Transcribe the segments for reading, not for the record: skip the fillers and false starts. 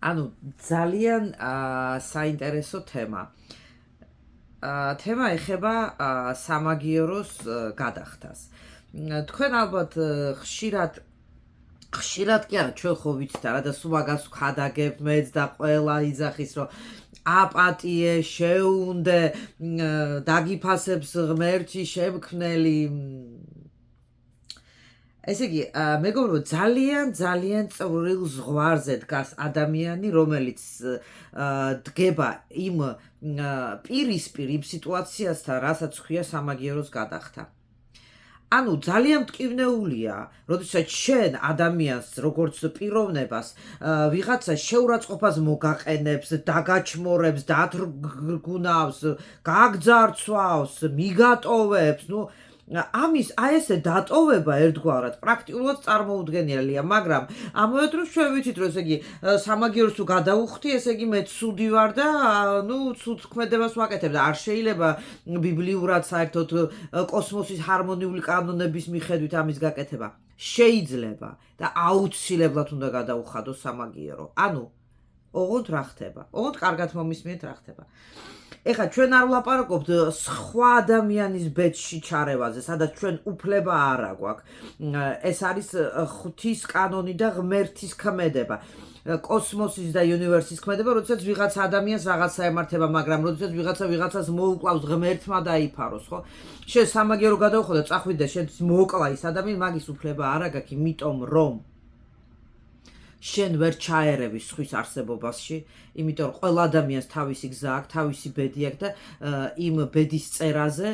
ანუ ძალიან საინტერესო თემა. თემა ეხება სამაგიეროს გადახდას. თქვენ ალბათ ხშირად კი არა, ჩვენ ხო ვიცით არა და სულ მაგას ვქადაგებთ მეც და ყველა იძახის, რომ აპატიე, შეუნდე, დაგიფასებს ღმერთი შემქმნელი. ესე იგი, მეგობრებო, ძალიან წვრილ ზღვარზე დგას ადამიანი, რომელიც დგება იმ პირისპირ იმ სიტუაციასთან, რასაც ქვია სამაგიეროს გადახდა. ანუ ძალიან მტკივნეულია, როდესაც შენ ადამიანს, როგორც პიროვნებას, ვიღაცა შეურაცხყოფას მოგაყენებს, დაგაჩმორებს, დათრგუნავს, გაგძარცვავს, მიგატოვებს, აი ესე დატოვება ერთგვარად პრაქტიკულად წარმოუდგენელია, მაგრამ ამავე დროს ჩვენ ვიცით, რომ ესე იგი სამაგიეროს თუ გადავუხდი, ესე იგი მე ცუდი ვარ და ცუდ ქმედებას ვაკეთებ და არ შეიძლება ბიბლიურად საერთოდ კოსმოსის ჰარმონიული კანონების მიხედვით ამის გაკეთება. შეიძლება და აუცილებლად უნდა გადაუხადოს სამაგიერო. ანუ ოღონდ რა ხდება? ოღონდ კარგად მომისმინეთ რა ხდება. ეხლა ჩვენ არ ვლაპარაკობთ სხვა ადამიანის ბედში ჩარევაზე, სადაც ჩვენ უფლება არ აქვს. ეს არის ღვთის კანონი და ღმერთის ქმედება. კოსმოსის და უნივერსის ქმედება, როდესაც ვიღაც ადამიანს რაღაცა ემართება, მაგრამ როდესაც ვიღაცას მოუკლავს ღმერთმა დაიფაროს, ხო? შენ სამაგიერო გადავხო და წახვიდე და შენ მოკლა ის ადამიანი, მაგის უფლება არ აქვს, იმიტომ რომ შენ ვერ ჩაერევი სხვის არსებობაში, იმიტომ რომ ყველა ადამიანს თავისი გზა აქვს, თავისი ბედი აქვს და იმ ბედის წერაზე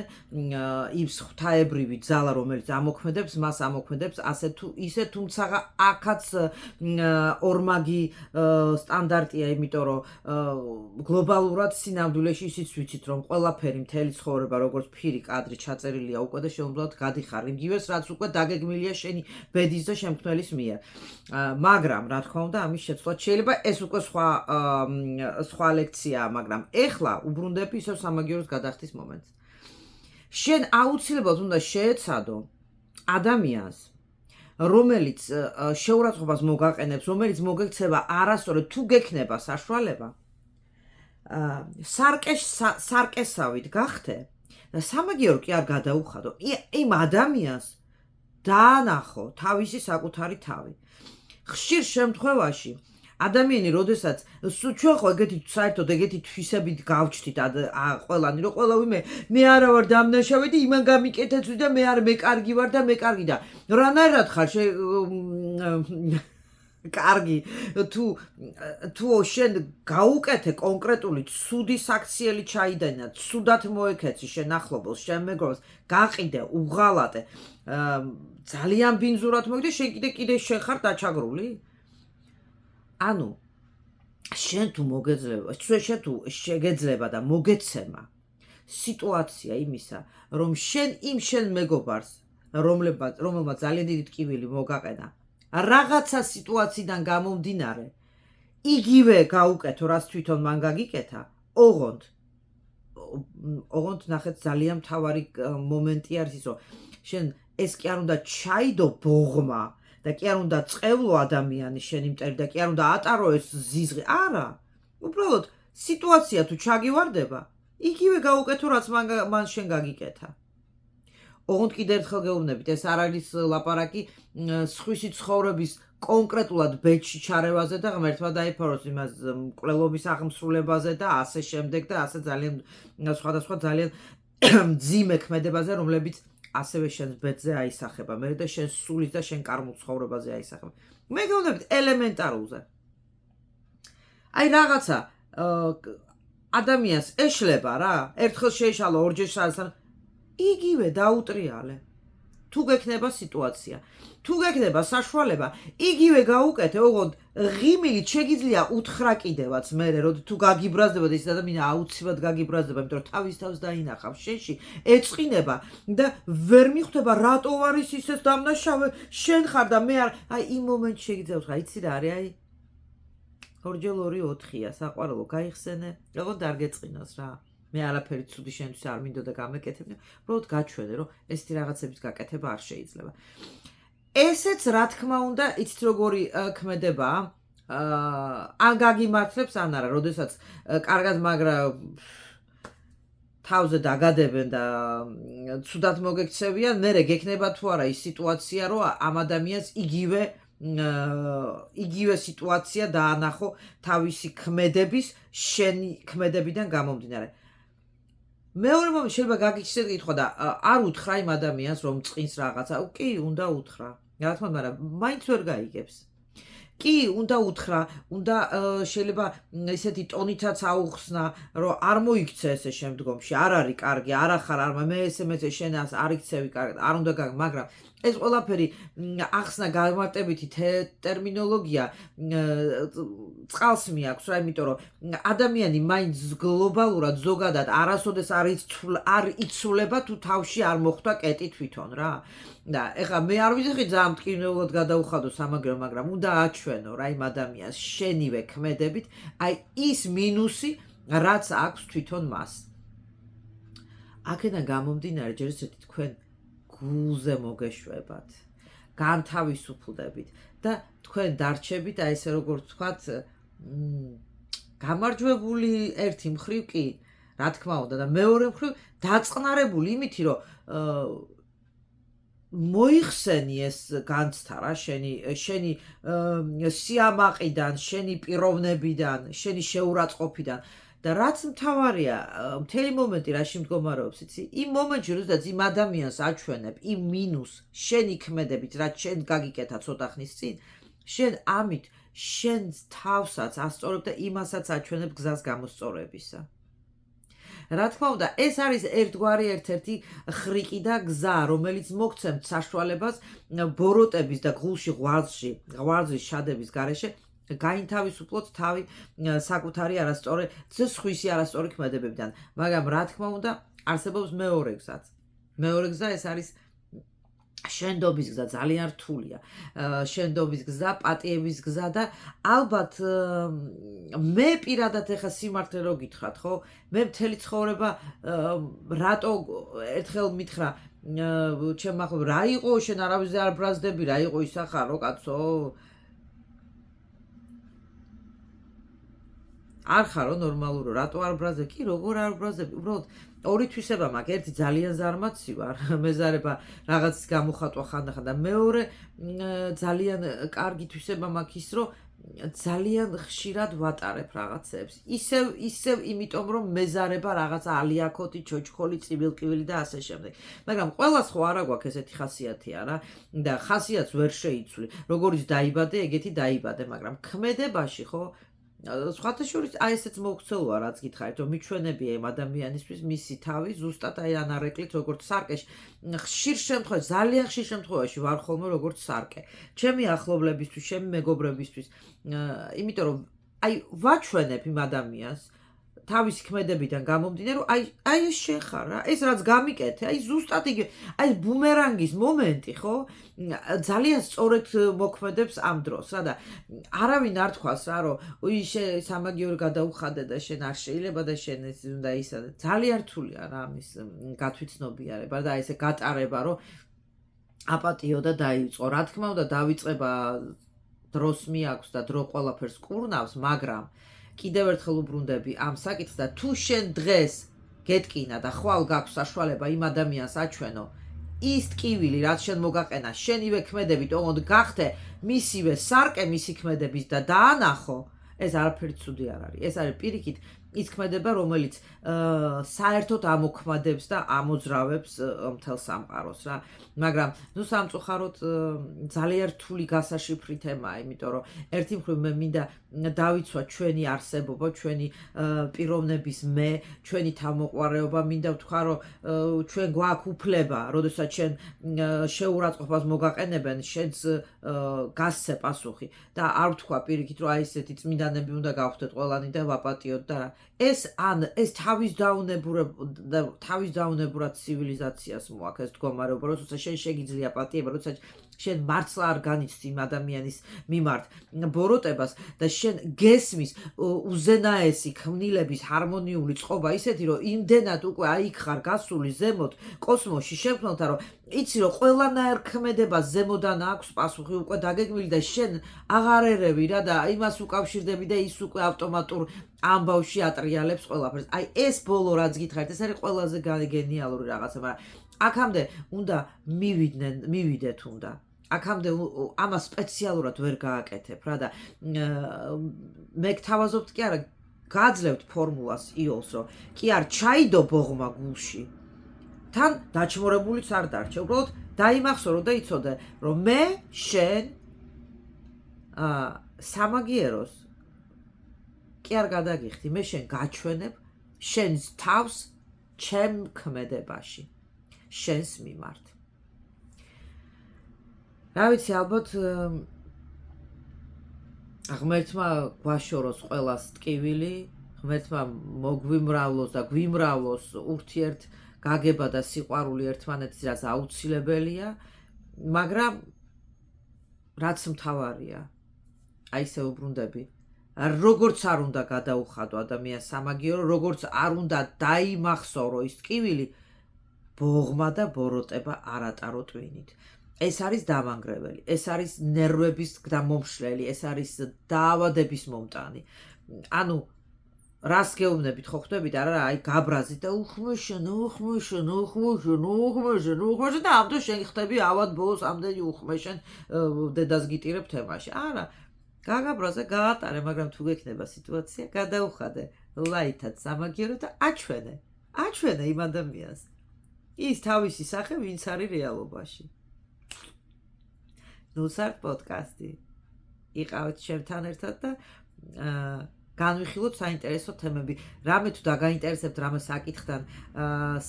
ის ღვთაებრივი ძალა, რომელიც ამოქმედებს, მას ამოქმედებს ასე თუ ისე, თუმცა აქაც ორმაგი სტანდარტია, იმიტომ რომ გლობალურად სინამდვილეში ისიც ვიცით, რომ ყველაფერი მთელი ცხოვრება, როგორც ფირი კადრი ჩაწერილია უკვე და შეუძლოდ გადიხარ იგივეს, რაც უკვე დაგეგმილია შენი ბედის და შემქმნელის მიერ. მაგრამ რა თქმა უნდა, ამის შეცვლა შეიძლება ეს უკვე სხვა ლექციაა, მაგრამ ეხლა უბრუნდები ისევ სამაგიეროს გადახდის მომენტს. შენ აუცილებლად უნდა შეეცადო ადამიანს, რომელიც შეურაცხყოფას მოგაყენებს, რომელიც მოგექცევა არასწორად, თუ გექნება საშუალება, სარკესავით გახდე და სამაგიერო კი არ გადაუხადო. იმ ადამიანს დაანახო თავისი საკუთარი თავი. ხშირ შემთხვევაში ადამიანი, როდესაც ჩვენ ხო საერთოდ ეგეთი თვისებით გავჩნდით ყველანი, რომ ყველავი მე არა ვარ დამნაშავე და იმან გამიკეთեցვი და მე კარგი ვარ და მე კარგი და რანაირად ხარ კარგი თუ შენ გაუკეთე კონკრეტული ცუდი საქციელი ჩაიდანა, ცუდად მოექეცი შენ ახლობელს, შენ მეგობრებს, გაყიდე, უღალატე, ძალიან ბინძურად მოგდე, შენ კიდე შენ ხარ დაჩაგრული? ანუ შენ თუ შეგეძლება და მოგეცემა სიტუაცია იმისა, რომ შენ მეგობარს, რომელმაც ძალიან დიდი ტკივილი მოგაყენა, რაღაცა სიტუაციიდან გამომდინარე, იგივე გაუკეთო, რაც თვითონ მან გაგიკეთა, ოღონდ ნახეთ, ძალიან მთავარი მომენტი არის ის, რომ შენ ეს კი არ უნდა ჩაიდო ბოღმა და კი არ უნდა წევლო ადამიანი შენი მტერი და კი არ უნდა ატარო ეს ზიზღი. არა, უბრალოდ სიტუაცია თუ ჩაგივარდება, იგივე გაუკეთო, რაც მან შენ გაგიკეთა. ოღონდ კიდევ ერთხელ გეუბნებით, ეს არ არის ლაპარაკი სხვისი ცხოვრების კონკრეტულად ბედში ჩარევაზე და ღმერთმა დაიფაროს იმას მკვლელობის აღმსრულებაზე და ასე შემდეგ და ასე ძალიან სხვადასხვა ძალიან მძიმე ქმედებაზე, რომლებიც ასევე შენ ბედზე აისახება, მე და შენ სულის და შენ კარმულ ცხოვრებაზე აისახება. მე გეუბნებით ელემენტარულზე. აი რაღაცა ადამიანს ეშლება რა, ერთხელ შეეშალა, ორჯერ შეეშალა, იგივე დაუტრიალე. თუ გექნება სიტუაცია, თუ გექნება საშუალება, იგივე გაუკეთე, ოღონდ ღიმილით შეგიძლია უთხრა კიდევაც მერე, რომ თუ გაგიბრაზდება და ის ადამიანი აუცილებლად გაგიბრაზდება, იმიტომ რომ თავის თავს დაინახავს შენში, ეწყინება და ვერ მიხვდება რატო არის ისეს დამნაშავე, შენ ხარ და მე არ, აი იმ მომენტში შეგიძლია უთხრა, იცი რა არის, აი 2x2 4-ია, საყვარელო, გაიხსენე, ოღონდ არ გეწყინოს რა. მე არაფერი ცუდი შენთვის არ მინდოდა გამეკეთებინა, უბრალოდ გაჩვენე, რომ ესეთი რაღაცების გაკეთება არ შეიძლება. ესეც რა თქმა უნდა, იცით როგორი ქმედებაა, ან გაგიმართლებს ან არა, როდესაც კარგად მაგრა თავზე დაგადებენ და ცუდად მოგექცევიან, მერე გექნება თუ არა ის სიტუაცია, რომ ამ ადამიანს იგივე სიტუაცია დაანახო თავისი ქმედების, შენი ქმედებიდან გამომდინარე. მეორე მომენტი შეიძლება გაგიჩნდეს კითხვა და არ უთხრა იმ ადამიანს რომ წqins რაღაცა. კი, უნდა უთხრა. რა თქმა უნდა, მაინც ვერ გაიგებს. კი, უნდა უთხრა, უნდა შეიძლება ესეთი ტონითაც აუხსნა, რომ არ მოიქცე ესე შემდგომში, არ არის კარგი, არ ახარ, არ მე ესე შენას არ იქცევი კარგად, არ უნდა გაგ, მაგრამ ეს ყველაფერი ახსნა გამარტებითი ტერმინოლოგია წყალს მიაქვს რა, იმიტომ რომ ადამიანი მაინც გლობალურად ზოგადად არასოდეს არ იცვლება თუ თავში არ მოხვდა კეტი თვითონ რა. და ეხლა მე არ ვიცი ძალიან მტკივნეულად გადავხადო სამაგრო, მაგრამ უნდა აჩვენო რა იმ ადამიანს შენივე ქმედებით, აი ის მინუსი, რაც აქვს თვითონ მას. აქედან გამომდინარე, ჯერ ისეთი თქვენ გულზე მოგეშვებათ, განთავისუფლდებით და თქვენ დარჩებით, აი ესე როგორც ვთქვათ, გამარჯვებული ერთი მხრივ კი, რა თქმა უნდა, და მეორე მხრივ დაწყნარებული იმითი, რომ მოიხსენი ეს განცდა რა შენი სიამაყიდან, შენი პიროვნებიდან, შენი შეურაცხყოფიდან და რაც მთავარია, მთელი მომენტი რაში მდგომარეობს, იცი? იმ მომენტში, როდესაც იმ ადამიანს აჩვენებ იმ მინუს შენი ქმედებით, რაც შენ გაგიკეთა ცოტა ხნის წინ, შენ ამით შენ თავსაც ასწორებ და იმასაც აჩვენებ გზას გამოსწორებისა. რა თქმა უნდა, ეს არის ერთგვარი ერთ-ერთი ხრიკი და გზა, რომელიც მოგცემთ საშუალებას ბოროტების და გულში ღვარძვის შადების გარეშე გაინთავისუფლოთ თავი საკუთარი არასწორი, სხვისი არასწორი ქმედებებიდან. მაგრამ რა თქმა უნდა, არსებობს მეორე გზაც. მეორე გზა ეს არის შენდობის გზა, ძალიან რთულია. შენდობის გზა, პატიების გზა და ალბათ მე პირადად ეხა სიმართლე რო გითხრათ, ხო? მე მთელი ცხოვრება რატო ერთხელ მითხრა ჩემ ახლობ რა იყო შენ არავის არ ბრაზდები, რა იყო ის ახარო კაცო? არ ხარო ნორმალურო, რატო არ ბრაზდები? კი, როგორ არ ბრაზდები? უბრალოდ ორი თვისება მაქვს, ერთი ძალიან ზარმაცი ვარ, მეზარება რაღაცის გამოხატვა ხანდახან და მეორე ძალიან კარგი თვისება მაქვს ის, რომ ძალიან ხშირად ვატარებ რაღაცებს. ისევ იმიტომ რომ მეზარება რაღაც ალიაქოთი, ჩოჩქოლი, წიბილკივილი და ასე შემდეგ. მაგრამ ყველას ხო არა გვაქვს ესეთი ხასიათია რა და ხასიათს ვერ შეიცვლი. როგორიც დაიბადე, ეგეთი დაიბადე, მაგრამ ქმედებაში ხო სხვათა შორის აი ესეც მოუქცეულა რაც გითხარით, რომ მიჩვენებია იმ ადამიანისთვის მისი თავი ზუსტად აი ანარეკლით როგორც სარკეში. ხშირ შემთხვევაში, ძალიან ხშირ შემთხვევაში ვარ ხოლმე როგორც სარკე. ჩემი ახლობლებისთვის, ჩემი მეგობრებისთვის, იმიტომ რომ აი ვაჩვენებ იმ ადამიანს თავისი ქმედებიდან გამომდინარე, რომ აი ეს შენ ხარ რა, ეს რაც გამიკეთე, აი ზუსტად იგივე, აი ბუმერანგის მომენტი, ხო? ძალიან სწორედ მოქმედებს ამ დროს რა და არავინ არ თქვას რა, რომ შენ სამაგიორი გადაუხადე და შენ არ შეიძლება და შენ ეს უნდა ისა. ძალიან რთულია რა ამის გათვითცნობიერება და ესე გატარება, რომ აპატიო და დაიწყო. რა თქმა უნდა, დავიწყება დროს მიაქვს და დრო ყველაფერს კურნავს, მაგრამ კიდევ ერთხელ უბრუნდები ამ საკითხს და თუ შენ დღეს გეტკინა და ხვალ გაქვს საშუალება იმ ადამიანს აჩვენო ის ტკივილი, რაც შენ მოგაყენა, შენივე ქმედებით, ოღონდ გახდე მისივე სარკე მისი ქმედების და დაანახო, ეს არაფერი ცუდი არ არის. ეს არის პირიქით ის ქმედება, რომელიც საერთოდ ამოქმედებს და ამოძრავებს მთელ სამყაროს რა. მაგრამ ნუ სამწუხაროდ ძალიან რთული გასაშიფრი თემაა, იმიტომ რომ ერთი მხრივ მე მინდა დავიცვა ჩვენი არსებობა, ჩვენი პიროვნების მე, ჩვენი თავმოყვარეობა, მინდა ვთქვა, რომ ჩვენ გვაქვს უფლება, როდესაც შენ შეურაცხყოფას მოგაყენებენ, შენც გასცე პასუხი და არ ვთქვა პირიქით, რომ აი ესეთი წმინდანები უნდა გავხდეთ ყველანი და ვაპატიოთ და რა. ეს თავის დაუნებურად ცივილიზაციას მოაქვს ეს მდგომარეობა, როცა შენ შეგიძლია პატიება, როცა შენ მართლა არ განიცდი იმ ადამიანის მიმართ ბოროტებას და შენ გესმის უზენაესი ქმნილების ჰარმონიული წყობა ისეთი რომ იმდენად უკვე აიქ ხარ გასული ზემოთ კოსმოსში შემქმნელთა რომ იცი რომ ყველანაირ ქმედებას ზემოდან აქვს პასუხი უკვე დაგეგმილი და შენ აღარ ერევი რა და იმას უკავშირდები და ის უკვე ავტომატურ ამბავში ატრიალებს ყველაფერს. აი ეს ბოლო რაც გითხარით, ეს არის ყველაზე გენიალური რაღაცა, მაგრამ აქამდე უნდა მივიდეთ უნდა. აქამდე ამას სპეციალურად ვერ გააკეთებ რა და მე გთავაზობთ კი არა გაძლევთ ფორმულას იოლს რომ კი არ ჩაიდო ბოღმა გულში. თან დაჩმორებულიც არ დარჩე. უბრალოდ დაიმახსოვრო და იცოდე რომ მე შენ სამაგიეროს კი არ გადაგიხდი. მე შენ გაჩვენებ შენს თავს ჩემ ქმედებაში. შენს მიმართ. რა ვიცი ალბათ ღმერთმა გვაშოროს ყველას ტკივილი, ღმერთმა მოგვიმრავლოს და გვიმრავლოს ურთიერთ გაგება და სიყვარული ერთმანეთის რაც აუცილებელია, მაგრამ რაც მთავარია, აი ესე უბრუნდები, როგორც არ უნდა გადაუხადო ადამიანს სამაგიერო, როგორც არ უნდა დაიმახსოვრო ის ტკივილი, ბოღმა და ბოროტება არ ატარო ტვინით. ეს არის დამანგრეველი, ეს არის ნერვების დამომშლელი, ეს არის დაავადების მომტანი. ანუ რას გეუბნებით ხო ხვდებით არა აი გაბრაზით და უხმეშენ და ამ დროს შენ ხდები ავად ბოლოს ამდენი უხმეშენ დედას გიტირებ თემაში. არა გაგაბრაზე გაატარე, მაგრამ თუ გექნება სიტუაცია გადაუხადე ლაითად სამაგიერო და აჩვენე იმ ადამიანს ის თავისი სახე ვინც არის რეალობაში. ნუსარტ პოდკასტი. იყავით ჩემთან ერთად და განვიხილოთ საინტერესო თემები. რამე თუ დაგაინტერესებთ რამე საკითხთან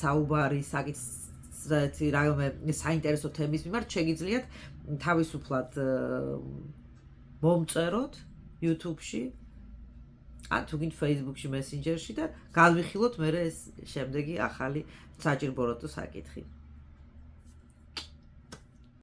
საუბარი, რამე საინტერესო თემის მიმართ შეგიძლიათ თავისუფლად მომწეროთ YouTube-ში, ან თუ გინდ Facebook-ში, Messenger-ში და განვიხილოთ მერე ეს შემდეგი ახალი საჭიროებო საკითხი.